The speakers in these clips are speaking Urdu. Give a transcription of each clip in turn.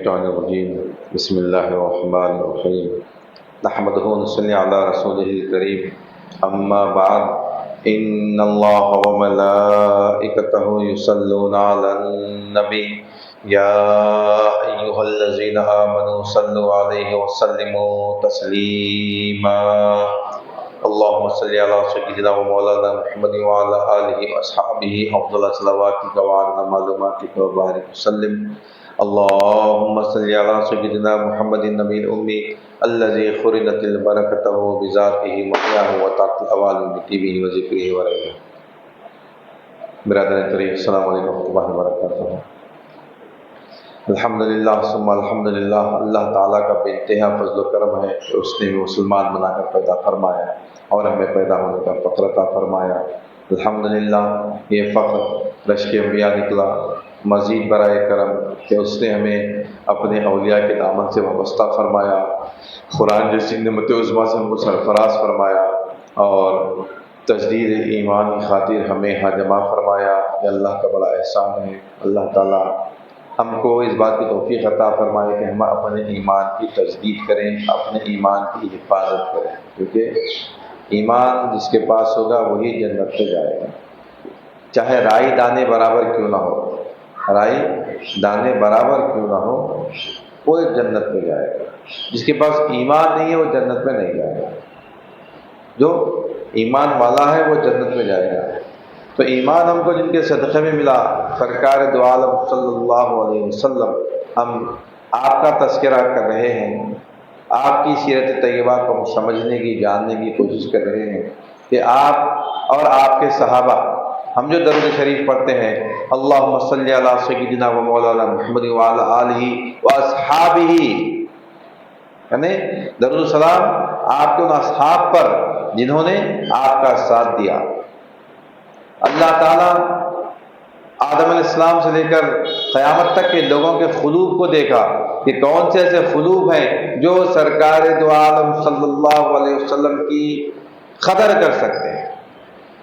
الشیطان الرجیم بسم اللہ الرحمن الرحیم نحمدہ ونصلی علی رسولہ الکریم اما بعد ان اللہ وملائکتہ یصلون علی النبی یا ایہا الذین آمنوا صلوا علیہ وسلموا تسلیما اللہم صلی علی سیدنا و مولانا محمد وعلی آلہ واصحابہ افضل صلواتک وعدد معلوماتک وبارک وسلم اللہم صلی علی سیدنا محمد النبی الامی الذی خرجت البرکتہ بذاتہ محیاہ وطاعت الحوال بطیبہ وذکرہ ورحمہ۔ برادران کریم السلام علیکم ورحمۃ اللہ وبرکاتہ۔ الحمدللہ ثم الحمدللہ، اللہ تعالیٰ کا بے انتہا فضل و کرم ہے کہ اس نے مسلمان بنا کر پیدا فرمایا اور ہمیں پیدا ہونے کا فخر عطا فرمایا۔ الحمدللہ یہ فخر رشک انبیاء نکلا، مزید برائے کرم کہ اس نے ہمیں اپنے اولیاء کے دامن سے وابستہ فرمایا، قرآن جیسی نعمت عظمیٰ سے ہم کو سرفراز فرمایا اور تجدید ایمان کی خاطر ہمیں یہاں جمع فرمایا۔ یہ اللہ کا بڑا احسان ہے۔ اللہ تعالیٰ ہم کو اس بات کی توفیق عطا فرمائے کہ ہم اپنے ایمان کی تجدید کریں، اپنے ایمان کی حفاظت کریں، کیونکہ ایمان جس کے پاس ہوگا وہی جنت پہ جائے گا، چاہے رائی دانے برابر کیوں نہ ہو، رائی دانے برابر کیوں نہ ہو، وہ جنت پہ جائے گا۔ جس کے پاس ایمان نہیں ہے وہ جنت میں نہیں جائے گا، جو ایمان والا ہے وہ جنت میں جائے گا۔ تو ایمان ہم کو جن کے صدقے میں ملا، سرکار دو عالم صلی اللہ علیہ وسلم، ہم آپ کا تذکرہ کر رہے ہیں، آپ کی سیرت طیبہ کو ہم سمجھنے کی، جاننے کی کوشش کر رہے ہیں کہ آپ اور آپ کے صحابہ، ہم جو درود شریف پڑھتے ہیں اللہم صلی علی سیدنا و مولانا محمد وعلی آلہ واصحابہ، یعنی درود السلام آپ کے ان اصحاب پر جنہوں نے آپ کا ساتھ دیا۔ اللہ تعالیٰ آدم علیہ السلام سے لے کر قیامت تک کے لوگوں کے خلوق کو دیکھا کہ کون سے ایسے خلوق ہیں جو سرکار دو عالم صلی اللہ علیہ وسلم کی قدر کر سکتے ہیں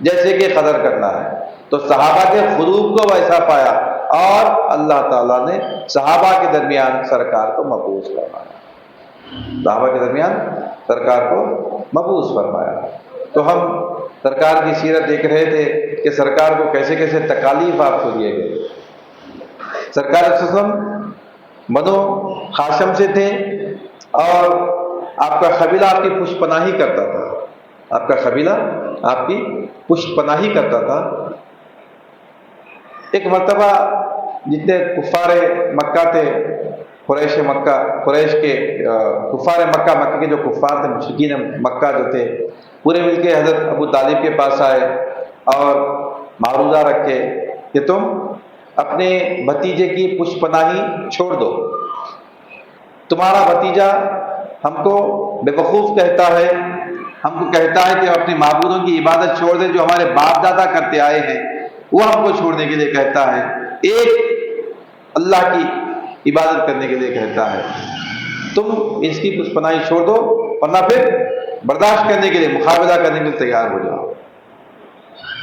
جیسے کہ قدر کرنا ہے۔ تو صحابہ کے خلوق کو ویسا پایا اور اللہ تعالیٰ نے صحابہ کے درمیان سرکار کو مبعوث فرمایا، صحابہ کے درمیان سرکار کو مبعوث فرمایا۔ تو ہم سرکار کی سیرت دیکھ رہے تھے کہ سرکار کو کیسے کیسے تکالیف آپ کو دیے گئے۔ سرکار صلی اللہ علیہ وسلم بنو ہاشم سے تھے اور آپ کا قبیلہ آپ کی پشت پناہی کرتا تھا، آپ کا قبیلہ آپ کی پشت پناہی کرتا تھا۔ ایک مرتبہ جتنے کفار مکہ تھے، قریش مکہ، قریش کے کفار مکہ، مکہ کے جو کفار تھے، مشرکین مکہ جو تھے، پورے مل کے حضرت ابو طالب کے پاس آئے اور معروضہ رکھے کہ تم اپنے بھتیجے کی پشت پناہی چھوڑ دو، تمہارا بھتیجا ہم کو بے وقوف کہتا ہے، ہم کو کہتا ہے کہ اپنے معبودوں کی عبادت چھوڑ دیں جو ہمارے باپ دادا کرتے آئے ہیں، وہ ہم کو چھوڑنے کے لیے کہتا ہے، ایک اللہ کی عبادت کرنے کے لیے کہتا ہے، تم اس کی پشت پناہی چھوڑ دو ورنہ پھر برداشت کرنے کے لیے، مقابلہ کرنے کے لیے تیار ہو جاؤ۔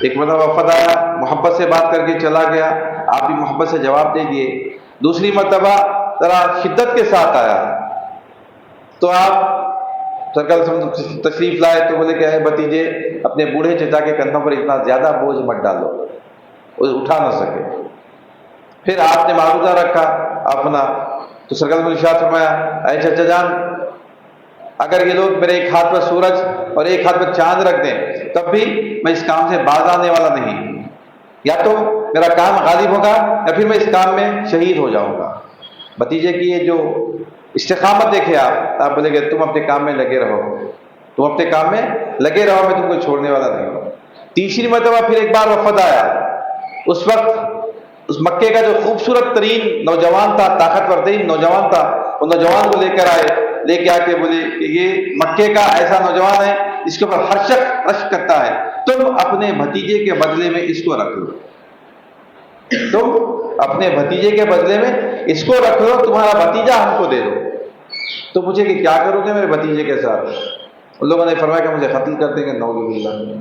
ایک مرتبہ وفد آیا، محبت سے بات کر کے چلا گیا، آپ بھی محبت سے جواب دے دیے۔ دوسری مرتبہ ذرا شدت کے ساتھ آیا تو آپ سرکار تشریف لائے تو بولے کہ اے بھتیجے، اپنے بوڑھے چچا کے کندھوں پر اتنا زیادہ بوجھ مت ڈالو، وہ اٹھا نہ سکے۔ پھر آپ نے معروضہ رکھا اپنا، تو سرکار نے ارشاد فرمایا اے چچا جان، اگر یہ لوگ میرے ایک ہاتھ پر سورج اور ایک ہاتھ پر چاند رکھ دیں تب بھی میں اس کام سے باز آنے والا نہیں، یا تو میرا کام غالب ہوگا یا پھر میں اس کام میں شہید ہو جاؤں گا۔ بھتیجے کی یہ جو استقامت دیکھے آپ بولے کہ تم اپنے کام میں لگے رہو، تم اپنے کام میں لگے رہو، میں تم کو چھوڑنے والا نہیں ہوں۔ تیسری مرتبہ پھر ایک بار وفد آیا، اس وقت اس مکے کا جو خوبصورت ترین نوجوان تھا، طاقتور ترین نوجوان تھا، وہ نوجوان کو لے کر آئے، لے کے آ کے بولے کہ یہ مکے کا ایسا نوجوان ہے اس کے اوپر ہر شخص رشک کرتا ہے، تم اپنے بھتیجے کے بدلے میں اس کو رکھ لو، تم اپنے بھتیجے کے بدلے میں اس کو رکھ لو، تمہارا بھتیجا ہم کو دے دو۔ تو مجھے کہ کیا کرو گے میرے بھتیجے کے ساتھ؟ ان لوگوں نے فرمایا کہ مجھے قتل کر دیں گے، نعوذ باللہ۔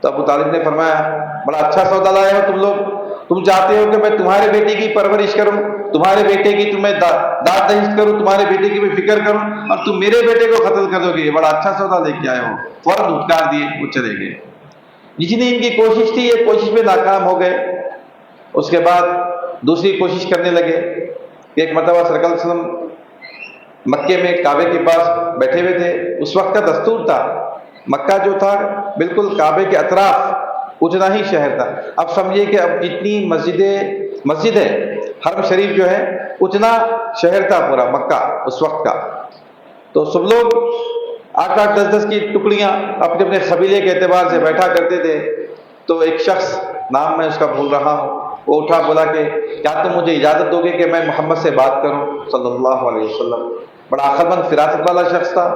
تو ابو طالب نے فرمایا بڑا اچھا سودا لائے ہو تم لوگ، تم چاہتے ہو کہ میں تمہارے بیٹی کی پرورش کروں، تمہارے بیٹے کی تمہیں داد دہشت کروں، تمہارے بیٹے کی بھی فکر کروں، اور تم میرے بیٹے کو قتل کر دو گے، یہ بڑا اچھا سودا لے کے آئے ہو۔ فوراً دھتکار دیے، وہ چلے گئے۔ جتنی ان کی کوشش تھی یہ کوشش میں ناکام ہو گئے۔ اس کے بعد دوسری کوشش کرنے لگے کہ ایک مرتبہ صلی اللہ علیہ وسلم مکے میں کعبے کے پاس بیٹھے ہوئے تھے۔ اس وقت کا دستور تھا، مکہ جو تھا بالکل کعبے کے اطراف اتنا ہی شہر تھا۔ اب سمجھیے کہ اب جتنی مسجد ہے، حرم شریف جو ہے اتنا شہر تھا پورا مکہ اس وقت کا۔ تو سب لوگ 8-8 10-10 کی ٹکڑیاں اپنے اپنے قبیلے کے اعتبار سے بیٹھا کرتے تھے۔ تو ایک شخص، نام میں اس کا بھول رہا ہوں، وہ اٹھا بولا کہ کیا تم مجھے اجازت دو گے کہ میں محمد سے بات کروں صلی اللہ علیہ وسلم؟ بڑا عقل مند فراست والا شخص تھا۔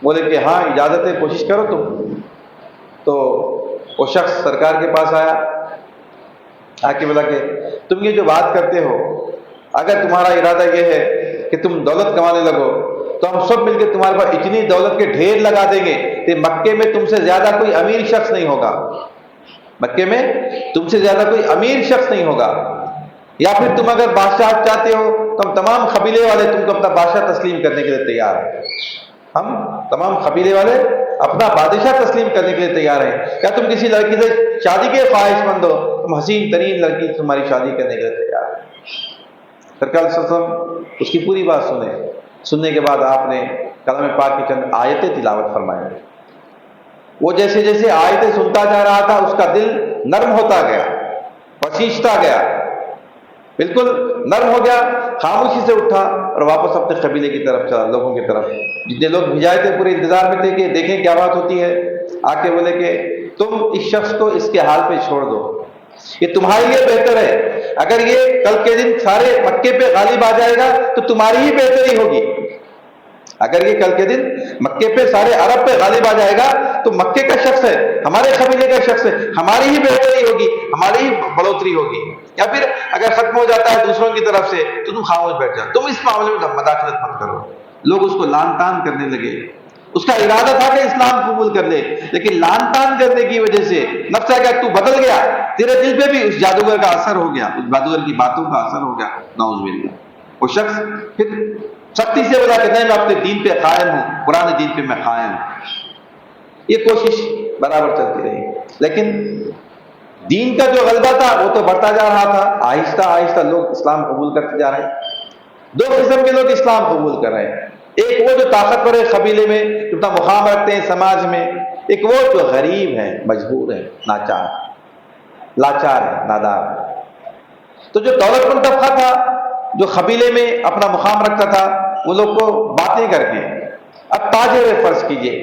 بولے کہ ہاں اجازت ہے، کوشش کرو تم۔ تو وہ شخص سرکار کے پاس آیا، آ کے بولا کہ تم یہ جو بات کرتے ہو، اگر تمہارا ارادہ یہ ہے کہ تم دولت کمانے لگو تو ہم سب مل کے تمہارے پاس اتنی دولت کے ڈھیر لگا دیں گے کہ مکے میں تم سے زیادہ کوئی امیر شخص نہیں ہوگا، مکے میں تم سے زیادہ کوئی امیر شخص نہیں ہوگا۔ یا پھر تم اگر بادشاہ چاہتے ہو تو ہم تمام قبیلے والے تم کو اپنا بادشاہ تسلیم کرنے کے لیے تیار ہیں۔ ہم تمام قبیلے والے اپنا بادشاہ تسلیم کرنے کے لیے تیار ہیں۔ کیا تم کسی لڑکی سے شادی کے خواہش مند ہو؟ تم حسین ترین لڑکی تمہاری شادی کرنے کے لیے تیار ہیں۔ سرکار صلی اللہ علیہ وسلم اس کی پوری بات سننے کے بعد آپ نے کلام پاک کی چند آیتیں تلاوت فرمائیں۔ وہ جیسے جیسے آیتیں سنتا جا رہا تھا اس کا دل نرم ہوتا گیا، بخشتا گیا، بالکل نرم ہو گیا، خاموشی سے اٹھا اور واپس اپنے قبیلے کی طرف چلا، لوگوں کی طرف۔ جتنے لوگ بھیجائے تھے پورے انتظار میں تھے کہ دیکھیں کیا بات ہوتی ہے۔ آ کے بولے کہ تم اس شخص کو اس کے حال پہ چھوڑ دو، یہ تمہارے لیے بہتر ہے۔ اگر یہ کل کے دن سارے مکے پہ غالب آ جائے گا تو تمہاری ہی بہتری ہوگی۔ اگر یہ کل کے دن مکے پہ سارے عرب پہ غالب آ جائے گا تو مکے کا شخص ہے، ہمارے قبیلے کا شخص ہے، ہماری ہی بہتری ہوگی، ہماری ہی بڑھوتری ہوگی۔ یا پھر اگر ختم ہو جاتا ہے دوسروں کی طرف سے تو تم خاموش بیٹھ جاؤ، تم اس معاملے میں مداخلت مت کرو۔ لوگ اس کو لان تان کرنے لگے۔ اس کا ارادہ تھا کہ اسلام قبول کر لے، لیکن لان تان کرنے کی وجہ سے نفس ہے کہ تو بدل گیا، تیرے دل پہ بھی اس جادوگر کا اثر ہو گیا، اس جادوگر کی باتوں کا اثر ہو گیا، نعوذ باللہ۔ وہ شخص پھر سختی سے بولا کہ نہیں، میں اپنے دین پہ قائم ہوں، پرانے دین پہ میں قائم ہوں۔ یہ کوشش برابر چلتی رہی، لیکن دین کا جو غلبہ تھا وہ تو بڑھتا جا رہا تھا۔ آہستہ آہستہ لوگ اسلام قبول کرتے جا رہے ہیں۔ دو قسم کے لوگ اسلام قبول کر رہے ہیں، ایک وہ جو طاقتور ہے قبیلے میں، جو اپنا مقام رکھتے ہیں سماج میں، ایک وہ جو غریب ہے، مجبور ہے، لاچار ہے، نادار ہے۔ تو جو دولت مند طبقہ تھا، جو قبیلے میں اپنا مقام رکھتا تھا، وہ لوگ کو باتیں کر کے، اب تاجر ہے فرض کیجئے،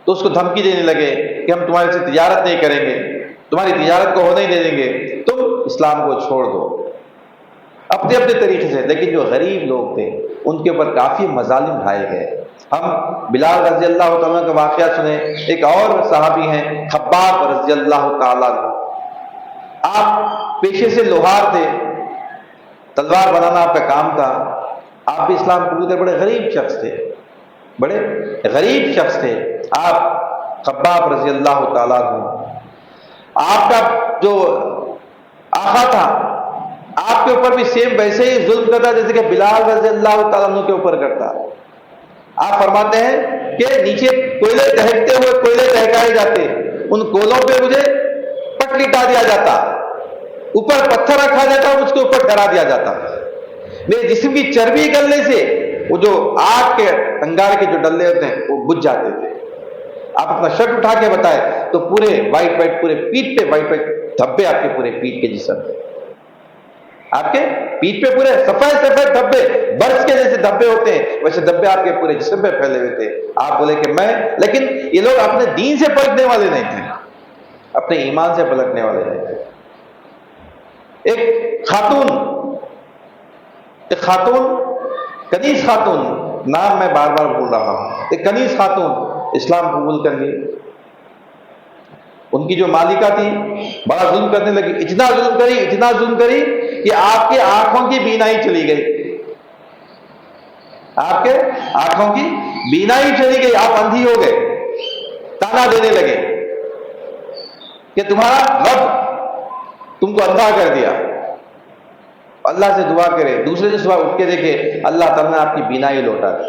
تو اس کو دھمکی دینے لگے کہ ہم تمہارے سے تجارت نہیں کریں گے، تمہاری تجارت کو ہونے نہیں دیں گے، تم اسلام کو چھوڑ دو، اپنے اپنے طریقے سے۔ لیکن جو غریب لوگ تھے ان کے اوپر کافی مظالم ڈھائے گئے۔ ہم بلال رضی اللہ تعالیٰ کا واقعہ سنیں، ایک اور صحابی ہیں خباب رضی اللہ تعالیٰ عنہ۔ آپ پیشے سے لوہار تھے، تلوار بنانا آپ کا کام تھا، آپ بھی اسلام قبول کر، بڑے غریب شخص تھے، بڑے غریب شخص تھے آپ خباب رضی اللہ تعالیٰ عنہ۔ آپ کا جو آقا تھا آپ کے اوپر بھی سیم ویسے ہی ظلم کرتا جیسے کہ بلال رضی اللہ تعالیٰ عنہ کے اوپر کرتا۔ آپ فرماتے ہیں کہ نیچے کوئلے دہکتے ہوئے کوئلے دہکائے جاتے، ان کوئلوں پہ مجھے پٹ لٹا دیا جاتا، اوپر پتھر رکھا جاتا، مجھ کے اوپر ڈرا دیا جاتا، میرے جسم کی چربی گلنے سے وہ جو آگ کے انگار کے جو ڈلے ہوتے ہیں وہ بجھ جاتے تھے۔ آپ اپنا شرٹ اٹھا کے بتائے تو پورے وائٹ پورے پیٹ پہ وائٹ دھبے، آپ کے پورے پیٹ کے جسم پہ، آپ کے پیٹ پہ پورے سفید دھبے، برف کے جیسے دھبے ہوتے ہیں ویسے دھبے آپ کے پورے جسم پہ پھیلے ہوئے تھے۔ آپ بولے کہ میں، لیکن یہ لوگ اپنے دین سے پلٹنے والے نہیں تھے، اپنے ایمان سے پلٹنے والے نہیں تھے۔ ایک خاتون کنیز خاتون، نام میں بار بار بھول رہا ہوں، ایک کنیز خاتون اسلام قبول کر لی۔ ان کی جو مالکہ تھی بڑا ظلم کرنے لگی، اتنا ظلم کری کہ آپ کے آنکھوں کی بینائی چلی گئی، آپ کے آنکھوں کی بینائی چلی گئی، آپ اندھی ہو گئے۔ تانا دینے لگے کہ تمہارا رب تم کو اندھا کر دیا، اللہ سے دعا کرے، دوسرے دن صبح اٹھ کے دیکھے اللہ تعالیٰ نے آپ کی بینائی لوٹا دی،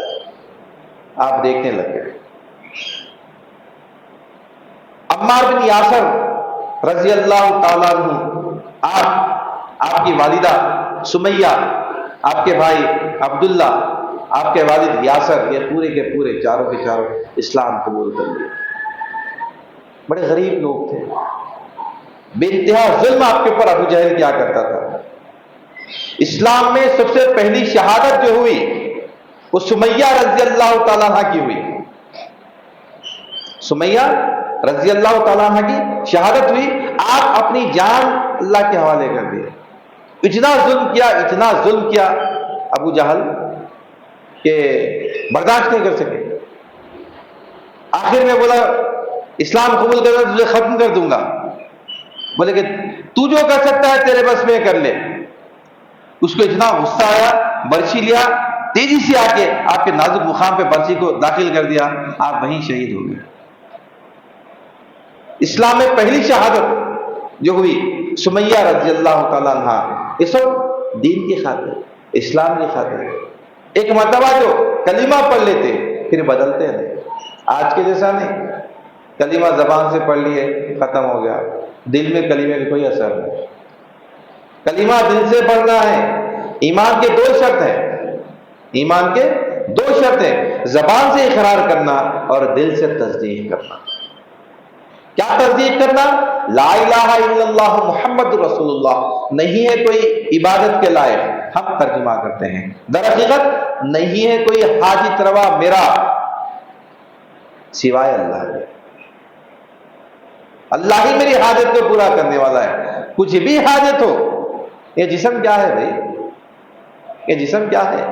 آپ دیکھنے لگ گئے۔ عمار بن یاسر رضی اللہ تعالیٰ عنہ، آپ کی والدہ سمیہ، آپ کے بھائی عبداللہ، آپ کے والد یاسر، یہ پورے کے پورے چاروں کے چاروں اسلام قبول کر لیے۔ بڑے غریب لوگ تھے، بے انتہا ظلم آپ کے اوپر ابو جہل کیا کرتا تھا۔ اسلام میں سب سے پہلی شہادت جو ہوئی وہ سمیہ رضی اللہ تعالیٰ عنہ کی ہوئی۔ سمیہ رضی اللہ تعالیٰ عنہ کی شہادت ہوئی، آپ اپنی جان اللہ کے حوالے کر دیے۔ اتنا ظلم کیا ابو جہل کہ برداشت نہیں کر سکے۔ آخر میں بولا اسلام قبول کرنا تجھے ختم کر دوں گا۔ بولے کہ تو جو کر سکتا ہے تیرے بس میں کر لے۔ اس کو اتنا غصہ آیا، برچھی لیا، تیزی سے آ کے آپ کے نازک مقام پہ برچھی کو داخل کر دیا، آپ وہیں شہید ہو گئے۔ اسلام میں پہلی شہادت جو ہوئی سمیہ رضی اللہ تعالیٰ عنہ، یہ سب دین کی خاطر، اسلام کی خاطر۔ ایک مرتبہ جو کلمہ پڑھ لیتے پھر بدلتے نہیں، آج کے جیسا نہیں، کلمہ زبان سے پڑھ لیے ختم ہو گیا، دل میں کلمے کا کوئی اثر نہیں۔ کلمہ دل سے پڑھنا ہے۔ ایمان کے دو شرط ہیں، ایمان کے دو شرط ہیں، زبان سے اقرار کرنا اور دل سے تصدیق کرنا۔ کیا تصدیق کرنا؟ لا الہ الا اللہ محمد رسول اللہ، نہیں ہے کوئی عبادت کے لائق، ہم ترجمہ کرتے ہیں، در حقیقت نہیں ہے کوئی حاجت روا میرا سوائے اللہ کے، اللہ ہی میری حاجت کو پورا کرنے والا ہے۔ کچھ بھی حاجت ہو، یہ جسم کیا ہے بھائی، یہ جسم کیا ہے،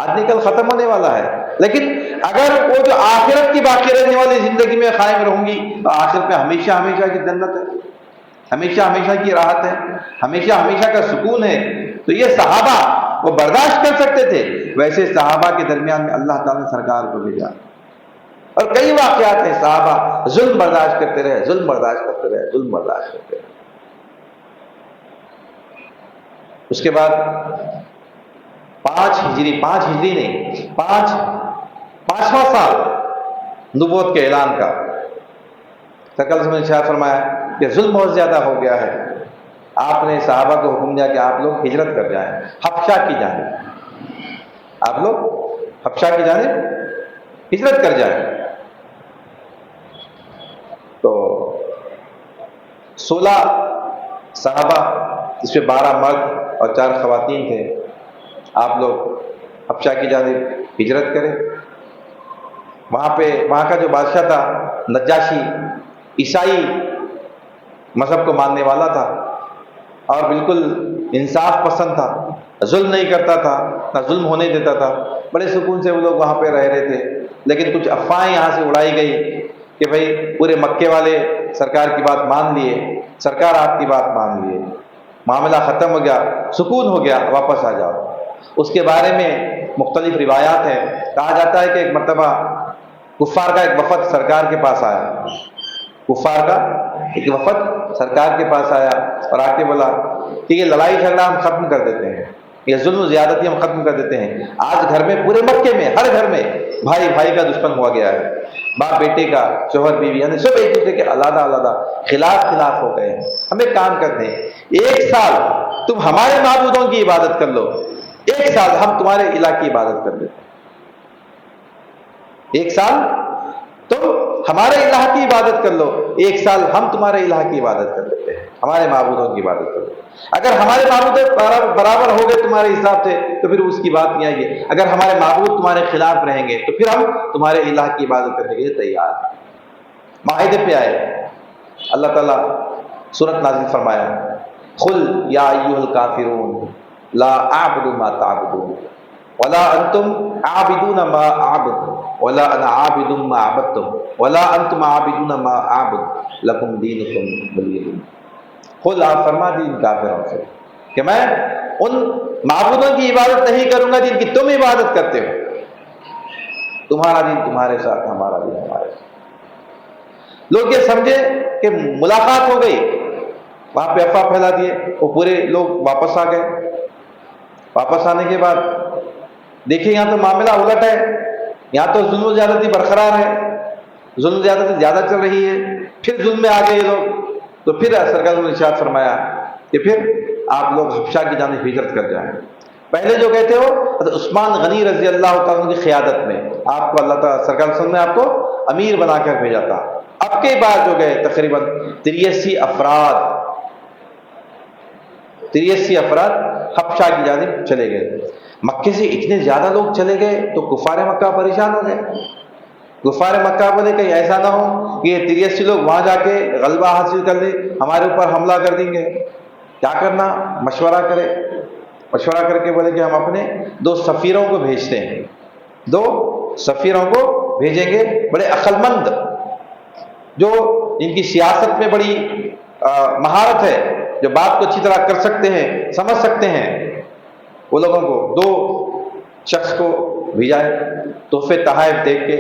آج نکل ختم ہونے والا ہے، لیکن اگر وہ جو آخرت کی باقی رہنے والی زندگی میں قائم رہوں گی تو آخرت میں ہمیشہ ہمیشہ کی جنت ہے، ہمیشہ ہمیشہ کی راحت ہے، ہمیشہ ہمیشہ کا سکون ہے۔ تو یہ صحابہ وہ برداشت کر سکتے تھے، ویسے صحابہ کے درمیان میں اللہ تعالیٰ نے سرکار کو بھیجا، اور کئی واقعات ہیں صحابہ ظلم برداشت کرتے رہے، ظلم برداشت کرتے رہے، ظلم برداشت کرتے رہے۔ اس کے بعد 5 ہجری نہیں، پانچواں سال نبوت کے اعلان کا، سرکار نے ارشاد فرمایا کہ ظلم بہت زیادہ ہو گیا ہے، آپ نے صحابہ کو حکم دیا کہ آپ لوگ ہجرت کر جائیں حبشہ کی جانب، آپ لوگ حبشہ کی جانب ہجرت کر جائیں۔ تو 16 صحابہ، اس میں 12 مرد اور 4 خواتین تھے، آپ لوگ حبشہ کی جانب ہجرت کریں۔ وہاں کا جو بادشاہ تھا نجاشی، عیسائی مذہب کو ماننے والا تھا اور بالکل انصاف پسند تھا، ظلم نہیں کرتا تھا، نہ ظلم ہونے دیتا تھا، بڑے سکون سے وہ لوگ وہاں پہ رہ رہے تھے۔ لیکن کچھ افواہیں یہاں سے اڑائی گئی کہ بھائی پورے مکے والے سرکار کی بات مان لیے، سرکار آپ کی بات مان لیے، معاملہ ختم ہو گیا، سکون ہو گیا، واپس آ جاؤ۔ اس کے بارے میں مختلف روایات ہیں، کہا جاتا ہے کہ ایک مرتبہ کفار کا ایک وفد سرکار کے پاس آیا، کفار کا ایک وفد سرکار کے پاس آیا اور آ کے بولا کہ یہ لڑائی جھگڑا ہم ختم کر دیتے ہیں، یہ ظلم و زیادتی ہم ختم کر دیتے ہیں، آج گھر میں پورے مکے میں ہر گھر میں بھائی بھائی کا دشمن ہوا گیا ہے، باپ بیٹے کا، شوہر بیوی، یعنی سب ایک دوسرے کے علیحدہ خلاف ہو گئے ہیں۔ ہم ایک کام کرتے ہیں، 1 سال تم ہمارے معبودوں کی عبادت کر لو، 1 سال ہم تمہارے الہ کی عبادت کر لیتے ہیں، 1 سال تم ہمارے الہ کی عبادت کر لو، 1 سال ہم تمہارے الہ کی عبادت کر لیتے ہیں، ہمارے معبودوں کی عبادت کر لو۔ اگر ہمارے معبود برابر ہو گئے تمہارے حساب سے تو پھر اس کی بات نہیں آئے گی، اگر ہمارے معبود تمہارے خلاف رہیں گے تو پھر ہم تمہارے الہ کی عبادت کرنے کے لیے تیار ہیں۔ معاہدے پہ آئے، اللہ تعالیٰ سورت نازل فرمایا، قل یا ایھا الکافرون لا اعبد ما تعبدون ولا انتم عابدون ما اعبد ولا انا عابد ما عبدتم ولا انتم عابدون ما اعبد لکم دینکم ولی دین۔ قل، آپ فرما دی ان کافروں سے کہ میں ان معبودوں کی عبادت نہیں کروں گا جن کی تم عبادت کرتے ہو، تمہارا دین تمہارے ساتھ، ہمارا دین ہمارے ساتھ۔ لوگ یہ سمجھے کہ ملاقات ہو گئی، وہاں پہ افواہ پھیلا دیے، وہ پورے لوگ واپس آ گئے۔ واپس آنے کے بعد دیکھیں یہاں تو معاملہ الٹ ہے، یہاں تو ظلم و زیادتی برقرار ہے، ظلم و زیادتی زیادہ چل رہی ہے، پھر ظلم میں آ گئے یہ لوگ۔ تو پھر سرکار نے ارشاد فرمایا کہ پھر آپ لوگ حبشہ کی جانب ہجرت کر جائیں۔ پہلے جو گئے تھے وہ حضرت عثمان غنی رضی اللہ تعالیٰ عنہ کی قیادت میں، آپ کو اللہ تعالیٰ سرکار صلی اللہ علیہ وسلم نے آپ کو امیر بنا کر بھیجا تھا۔ اب کے بعد جو گئے تقریباً 83 افراد حبشہ کی جانب چلے گئے۔ مکے سے اتنے زیادہ لوگ چلے گئے تو کفار مکہ پریشان ہو گئے۔ کفار مکہ بولے کہ ایسا نہ ہو کہ یہ 83 لوگ وہاں جا کے غلبہ حاصل کر لیں، ہمارے اوپر حملہ کر دیں گے۔ کیا کرنا؟ مشورہ کرے، مشورہ کر کے بولے کہ ہم اپنے 2 سفیروں کو بھیجتے ہیں، 2 سفیروں کو بھیجیں گے، بڑے عقل مند، جو جن کی سیاست میں بڑی مہارت ہے، جو بات کو اچھی طرح کر سکتے ہیں، سمجھ سکتے ہیں، وہ لوگوں کو 2 شخص کو بھیجائے تحفے تحائف دیکھ کے،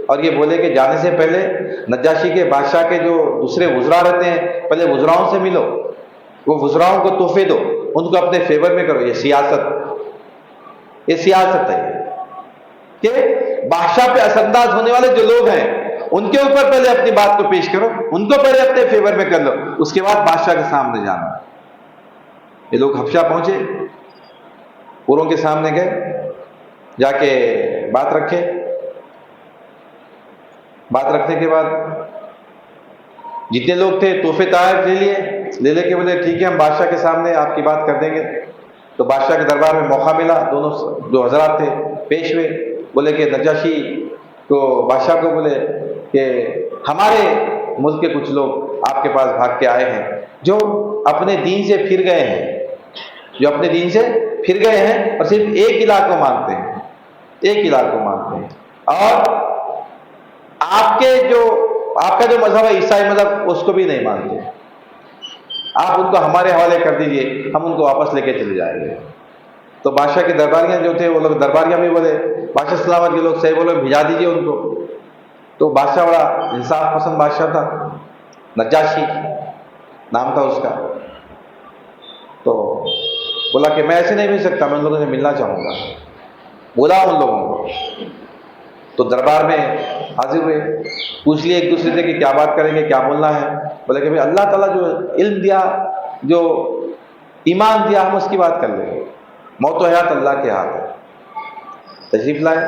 اور یہ بولے کہ جانے سے پہلے نجاشی کے بادشاہ کے جو دوسرے وزراء رہتے ہیں، پہلے وزراؤں سے ملو، وہ وزراؤں کو تحفے دو، ان کو اپنے فیور میں کرو۔ یہ سیاست ہے کہ بادشاہ پہ اثر انداز ہونے والے جو لوگ ہیں ان کے اوپر پہلے اپنی بات کو پیش کرو، ان کو پہلے اپنے فیور میں کر لو، اس کے بعد بادشاہ کے سامنے جانا۔ یہ لوگ حبشہ پہنچے، پوروں کے سامنے گئے، جا کے بات رکھے۔ بات رکھنے کے بعد جتنے لوگ تھے تحفے تحائف لے کے بولے ٹھیک ہے، ہم بادشاہ کے سامنے آپ کی بات کر دیں گے۔ تو بادشاہ کے دربار میں موقع ملا، دونوں جو حضرات تھے پیش ہوئے، بولے کہ نجاشی کو، بادشاہ کو بولے کہ ہمارے ملک کے کچھ لوگ آپ کے پاس بھاگ کے آئے ہیں، جو اپنے دین سے پھر گئے ہیں، اور صرف ایک الہ کو مانتے ہیں، اور آپ کا جو مذہب ہے عیسائی مذہب، اس کو بھی نہیں مانتے۔ آپ ان کو ہمارے حوالے کر دیجئے، ہم ان کو واپس لے کے چلے جائیں گے۔ تو بادشاہ کے درباریاں جو تھے، وہ لوگ درباریاں بھی بولے، بادشاہ سلامت کے لوگ صحیح بولے، بھیجا دیجئے ان کو۔ تو بادشاہ بڑا انصاف پسند بادشاہ تھا، نجاشی نام تھا اس کا۔ تو بولا کہ میں ایسے نہیں مل سکتا، میں ان لوگوں سے ملنا چاہوں گا، بولا ان لوگوں کو۔ تو دربار میں حاضر ہوئے، پوچھ لیے ایک دوسرے سے کہ کیا بات کریں گے، کیا بولنا ہے۔ بولے کہ اللہ تعالیٰ جو علم دیا، جو ایمان دیا، ہم اس کی بات کر لیں گے، موت و حیات اللہ کے ہاتھ ہے۔ تشریف لائے،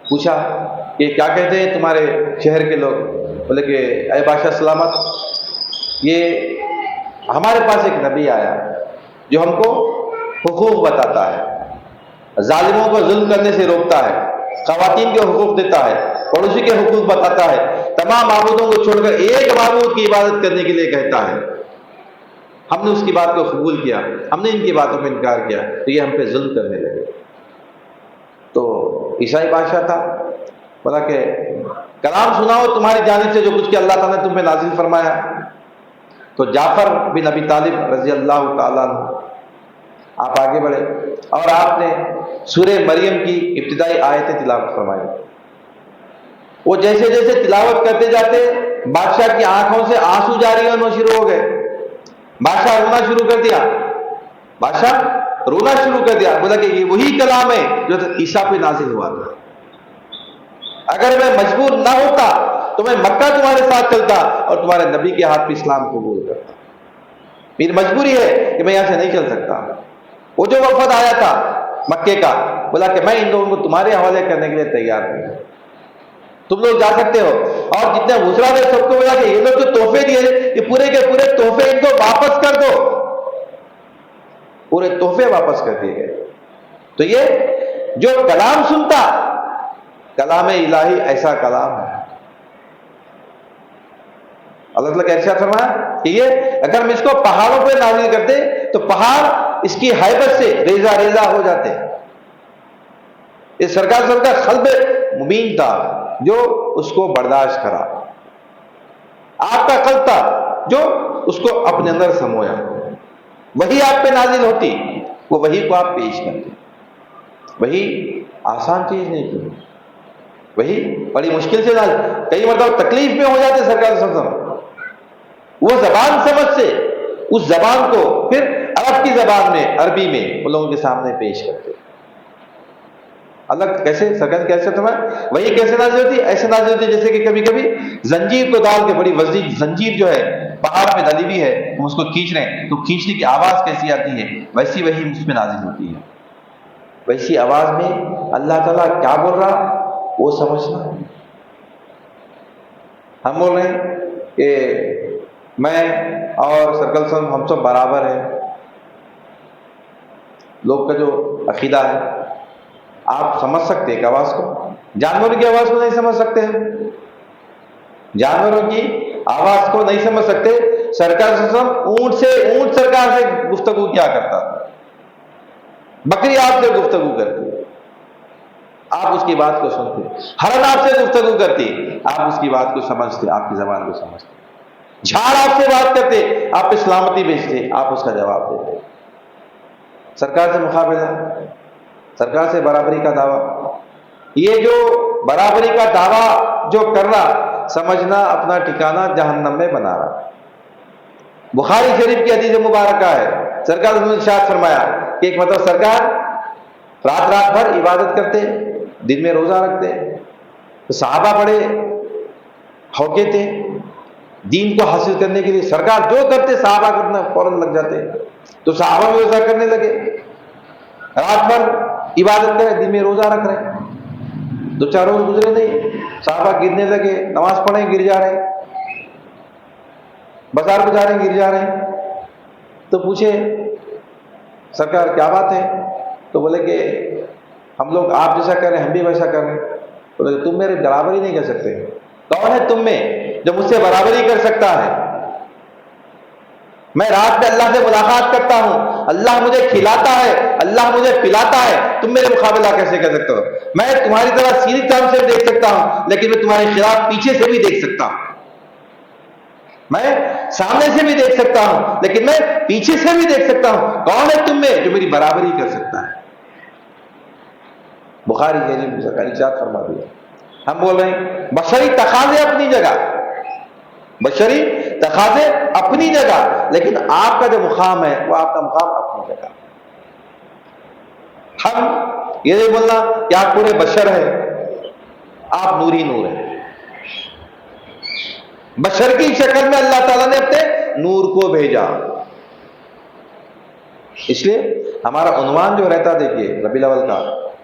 پوچھا کہ کیا کہتے ہیں تمہارے شہر کے لوگ؟ بولے کہ اے بادشاہ سلامت، یہ ہمارے پاس ایک نبی آیا جو ہم کو حقوق بتاتا ہے، ظالموں کو ظلم کرنے سے روکتا ہے، خواتین کے حقوق دیتا ہے، پڑوسی کے حقوق بتاتا ہے، تمام معبودوں کو چھوڑ کر ایک معبود کی عبادت کرنے کے لیے کہتا ہے۔ ہم نے اس کی بات کو قبول کیا، ہم نے ان کی باتوں میں انکار کیا، تو یہ ہم پہ ظلم کرنے لگے۔ تو عیسائی بادشاہ تھا، بولا کہ کلام سناؤ تمہاری جانب سے جو کچھ کہ اللہ تعالیٰ نے تم پہ نازل فرمایا۔ تو جعفر بن ابی طالب رضی اللہ تعالیٰ عنہ آپ آگے بڑھے، اور آپ نے سورہ مریم کی ابتدائی آیتیں تلاوت فرمائی۔ وہ جیسے جیسے تلاوت کرتے جاتے، بادشاہ کی آنکھوں سے آنسو جاری ہونا شروع ہو گئے، بادشاہ رونا شروع کر دیا، بولا کہ یہ وہی کلام ہے جو عیسیٰ پہ نازل ہوا تھا۔ اگر میں مجبور نہ ہوتا تو میں مکہ تمہارے ساتھ چلتا اور تمہارے نبی کے ہاتھ پہ اسلام قبول کرتا۔ میری مجبوری ہے کہ میں یہاں سے نہیں چل سکتا۔ وہ جو وفد آیا تھا مکے کا، بولا کہ میں ان لوگوں کو تمہارے حوالے کرنے کے لیے تیار ہوں، تم لوگ جا سکتے ہو۔ اور جتنے وزراء تھے سب کو بولا کہ یہ لوگ جو تحفے دیے، یہ پورے کے پورے تحفے ان کو واپس کر دو۔ پورے تحفے واپس کر دیے گئے۔ تو یہ جو کلام سنتا، کلام الہی ایسا کلام ہے، اللہ تعالیٰ کا ارشاد فرمایا کہ یہ اگر ہم اس کو پہاڑوں پہ نازل کرتے تو پہاڑ اس کی ہیبت سے ریزہ ریزہ ہو جاتے۔ اس سرکار کا قلب مبین تھا جو اس کو برداشت کرا، آپ کا قلب تھا جو اس کو اپنے اندر سمویا۔ وہی آپ پہ نازل ہوتی، وہ وہی کو آپ پیش کرتے۔ وہی آسان چیز نہیں تھی، وہی بڑی مشکل سے نازل، کئی مرتبہ تکلیف میں ہو جاتے سرکار صلی اللہ علیہ وسلم، وہ زبان سمجھ سے اس زبان کو پھر عرب کی زبان میں، عربی میں ان لوگوں کے سامنے پیش کرتے. اللہ کیسے سکن کیسے تمہیں وہی کیسے نازل ہوتی؟ ایسے نازل ہوتی جیسے کہ کبھی کبھی زنجیر کو ڈال کے، بڑی وزنی زنجیر جو ہے پہاڑ میں ڈلی ہوئی ہے، ہم اس کو کھینچ رہے ہیں تو کھینچنے کی آواز کیسی آتی ہے، ویسی وہی اس میں نازل ہوتی ہے. ویسی آواز میں اللہ تعالیٰ کیا بول رہا وہ سمجھنا. ہم بول رہے ہیں کہ میں اور سرکل صاحب ہم سب برابر ہیں. لوگ کا جو عقیدہ ہے، آپ سمجھ سکتے ایک آواز کو، جانوروں کی آواز کو نہیں سمجھ سکتے ہیں، جانوروں کی آواز کو نہیں سمجھ سکتے. سرکار صلی اللہ علیہ وسلم اونٹ سرکار سے گفتگو کیا کرتا تھا، بکری آپ سے گفتگو کرتی، آپ اس کی بات کو سنتے. ہرن آپ سے گفتگو کرتی، آپ اس کی بات کو سمجھتے، آپ کی زبان کو سمجھتے. جھاڑ آپ سے بات کرتے، آپ پہ سلامتی بھیجتے، آپ اس کا جواب دیتے. سرکار سے مقابلہ، سرکار سے برابری کا دعویٰ. یہ جو برابری کا دعویٰ جو کر رہا، سمجھنا اپنا ٹھکانہ جہنم میں بنا رہا. بخاری شریف کی حدیث مبارکہ ہے، سرکار نے ارشاد فرمایا کہ ایک مطلب سرکار رات بھر عبادت کرتے، دن میں روزہ رکھتے. تو صحابہ بڑے ہوکے تھے دین کو حاصل کرنے کے لیے، سرکار جو کرتے صحابہ کرنا فوراً لگ جاتے. تو صحابہ بھی روزہ کرنے لگے، رات بھر عبادت کرے، دن میں روزہ رکھ رہے. 2-4 روز گزرے نہیں، صحابہ گرنے لگے، نماز پڑھیں گر جا رہے، بازار پہ جا رہے ہیں گر جا رہے ہیں. تو پوچھے سرکار کیا بات ہے؟ تو بولے کہ ہم لوگ آپ جیسا کر رہے ہیں، ہم بھی ویسا کر رہے ہیں. بولے تم میرے برابری نہیں کر سکتے. کون ہے تم میں جو مجھ سے برابری کر سکتا ہے؟ میں رات میں اللہ سے ملاقات کرتا ہوں، اللہ مجھے کھلاتا ہے، اللہ مجھے پلاتا ہے، تم میرے مقابلہ کیسے کر سکتے ہو؟ میں تمہاری طرح سیدھی طرف سے بھی دیکھ سکتا ہوں، لیکن میں تمہارے خلاف پیچھے سے بھی دیکھ سکتا ہوں. میں سامنے سے بھی دیکھ سکتا ہوں، لیکن میں پیچھے سے بھی دیکھ سکتا ہوں. کون ہے تم میں جو میری برابری کر سکتا ہے؟ بخاری شریف ارشاد فرما دیا. ہم بول رہے ہیں بشری تقاضے اپنی جگہ، بشری تقاضے اپنی جگہ، لیکن آپ کا جو مقام ہے وہ آپ کا مقام اپنی جگہ. ہم یہ نہیں بولنا کہ آپ پورے بشر ہیں، آپ نور ہی نور ہیں. بشر کی شکل میں اللہ تعالیٰ نے اپنے نور کو بھیجا. اس لیے ہمارا عنوان جو رہتا دیکھیے ربیع الاول کا،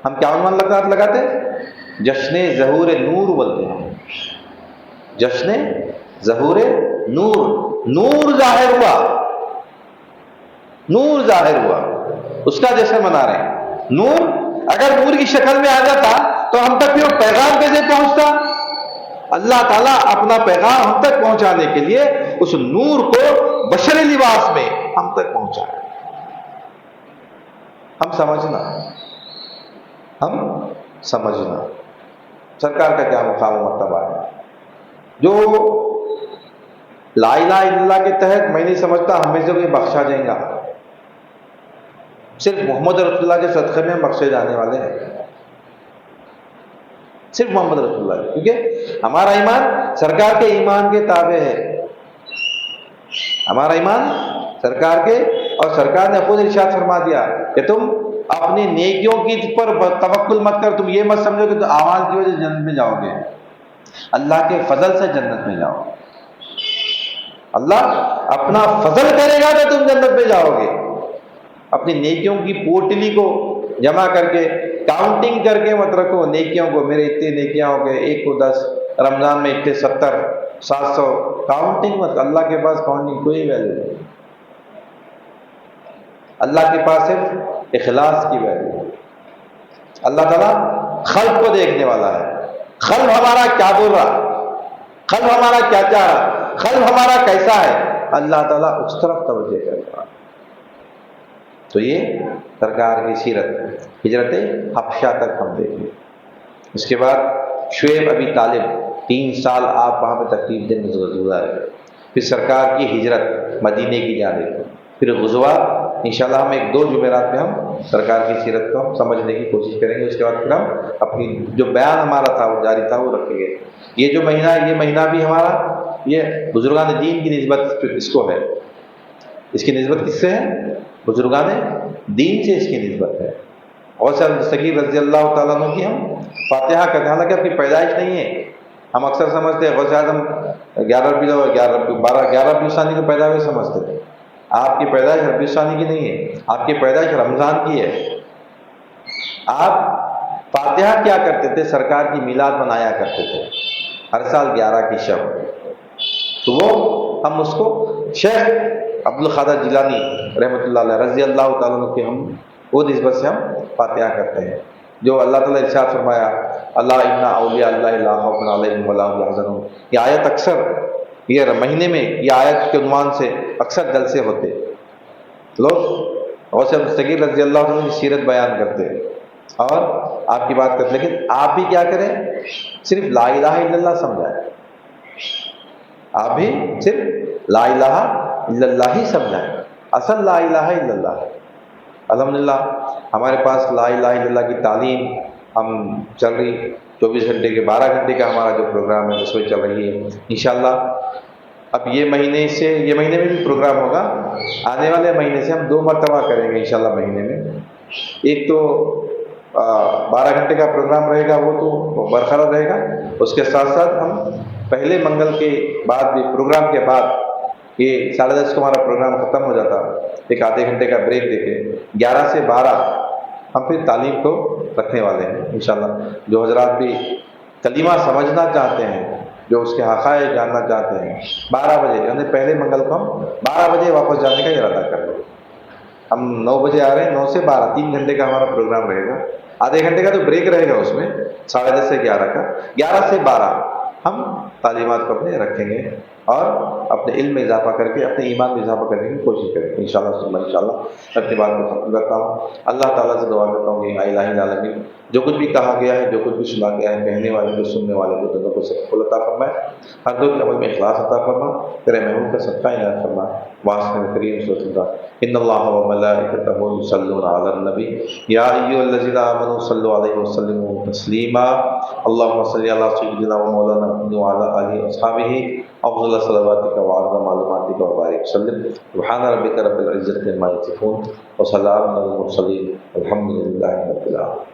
ہم کیا عنوان لگاتے؟ جشن ظہور نور بولتے ہیں. جشن ظہور نور، نور ظاہر ہوا، نور ظاہر ہوا، اس کا جشن منا رہے ہیں. نور اگر نور کی شکل میں آ جاتا تو ہم تک وہ پیغام کیسے پہنچتا؟ اللہ تعالیٰ اپنا پیغام ہم تک پہنچانے کے لیے اس نور کو بشری لباس میں ہم تک پہنچایا. ہم سمجھنا سرکار کا کیا مقام و مرتبہ ہے. جو لا الہ الا اللہ کے تحت میں نہیں سمجھتا ہم میں سے کوئی بخشا جائے گا. صرف محمد رسول اللہ کے صدقے میں ہم بخشے جانے والے ہیں، صرف محمد رسول اللہ، کیونکہ ہمارا ایمان سرکار کے ایمان کے تابع ہے. ہمارا ایمان سرکار کے، اور سرکار نے خود ارشاد فرما دیا کہ تم اپنی نیکیوں کی پر توکل مت کر، تم یہ مت سمجھو کہ تم اعمال کی وجہ سے جنت میں جاؤ گے. اللہ کے فضل سے جنت میں جاؤ. اللہ اپنا فضل کرے گا تو تم جنت میں جاؤ گے. اپنی نیکیوں کی پوٹلی کو جمع کر کے کاؤنٹنگ کر کے مت رکھو نیکیوں کو، میرے اتنے نیکیاں ہو گئے، 1 کو 10، رمضان میں اتنے 70، 700، کاؤنٹنگ مت. اللہ کے پاس کاؤنٹنگ کوئی ویلیو نہیں. اللہ کے پاس صرف اخلاص کی ویلیو ہے. اللہ تعالیٰ خلق کو دیکھنے والا ہے. خلق ہمارا کیا بول رہا، خلق ہمارا کیا چاہ رہا، خلق ہمارا کیسا ہے، اللہ تعالیٰ اس طرف توجہ کر رہا. تو یہ سرکار کی سیرت، ہجرت حبشہ تک ہم دیکھیں. اس کے بعد شعیب ابی طالب 3 سال آپ وہاں پہ تکلیف دن گزارے. پھر سرکار کی ہجرت مدینے کی جانب، پھر غزوہ. انشاءاللہ ہم 1-2 جمعرات میں ہم سرکار کی سیرت کو ہم سمجھنے کی کوشش کریں گے. اس کے بعد پھر ہم اپنی جو بیان ہمارا تھا وہ جاری تھا وہ رکھیں گے. یہ جو مہینہ، یہ مہینہ بھی ہمارا یہ بزرگان دین کی نسبت اس کو ہے، اس کی نسبت کس سے ہے؟ بزرگان دین سے اس کی نسبت ہے۔ اور سر دستگیر رضی اللہ تعالیٰ عنہ کی ہم فاتحہ کرتے ہیں، حالانکہ آپ کی پیدائش نہیں ہے۔ ہم اکثر سمجھتے ہیں غوث اعظم 11 ربیع ثانی کو پیدا ہوئے سمجھتے تھے، آپ کی پیدائش ربیع ثانی کی نہیں ہے، آپ کی پیدائش رمضان کی ہے۔ آپ فاتحہ کیا کرتے تھے؟ سرکار کی میلاد منایا کرتے تھے ہر سال 11 کی شب، تو وہ ہم اس کو شیخ عبد القادر جیلانی رحمۃ اللہ علیہ رضی اللہ تعالیٰ عنہ کے ہم وہ نسبت سے ہم فاتحہ کرتے ہیں، جو اللہ تعالیٰ نے ارشاد فرمایا اللہ ان اولیاء اللہ لا خوف علیہم ولا هم يحزنون۔ یہ آیت اکثر یہ مہینے میں یہ آیت کے عنوان سے اکثر جلسے ہوتے، لوگ غوث مستغیر رضی اللہ عنہ کی سیرت بیان کرتے اور آپ کی بات کرتے، لیکن آپ بھی کیا کریں؟ صرف لا الہ الا اللہ سمجھائیں، آپ بھی صرف لا الہ الا اللہ ہی سمجھائیں، اصل لا الہ الا اللہ ہے۔ الحمدللہ ہمارے پاس لا الہ الا اللہ کی تعلیم ہم چل رہی 24 گھنٹے کے 12 گھنٹے کا ہمارا جو پروگرام ہے اس میں چل رہی ہے انشاءاللہ۔ اب یہ مہینے میں بھی پروگرام ہوگا، آنے والے مہینے سے ہم 2 مرتبہ کریں گے انشاءاللہ مہینے میں۔ ایک تو 12 گھنٹے کا پروگرام رہے گا، وہ تو برقرار رہے گا، اس کے ساتھ ساتھ ہم پہلے منگل کے بعد بھی پروگرام کے بعد یہ 10:30 کو ہمارا پروگرام ختم ہو جاتا، ایک آدھے گھنٹے کا بریک دے کے 11 سے 12 ہم پھر تعلیم کو رکھنے والے ہیں انشاءاللہ۔ جو حضرات بھی کلمہ سمجھنا چاہتے ہیں، جو اس کے حقائق جاننا چاہتے ہیں، 12 بجے یعنی پہلے منگل کو ہم 12 بجے واپس جانے کا ارادہ کر لیں۔ ہم 9 بجے آ رہے ہیں، 9 سے 12 3 گھنٹے کا ہمارا پروگرام رہے گا، آدھے گھنٹے کا تو بریک رہے گا اس میں، 10:30 سے 11 کا، 11 سے 12 ہم تعلیمات کو اپنے رکھیں گے اور اپنے علم میں اضافہ کر کے اپنے ایمان میں اضافہ کرنے کی کوشش کریں گے انشاءاللہ انشاءاللہ۔ اپنی بات کو ختم کرتا ہوں، اللہ تعالیٰ سے دعا کرتا ہوں کہ الہ العالمین جو کچھ بھی کہا گیا ہے، جو کچھ بھی سنا گیا ہے، کہنے والے کو سننے والے کو دونوں کو سب کو عطا فرمائے، ہر دو کے عمل میں اخلاص عطا فرما، تیرے محبوب کا صدقہ عنایت فرما، واسطہ کریم صلی اللہ ان اللہ و ملائکتہ یصلون علی النبی یا ایھا الذین آمنوا صلوا علیہ وسلموا تسلیما اللهم صل علی سیدنا و مولانا محمد وعلی آلہ واصحابہ افضل صلواتک وعظم معلوماتک وبارک وسلم۔ سبحان ربک رب العزۃ عما یصفون وسلام علی المرسلین الحمد للہ رب العالمین۔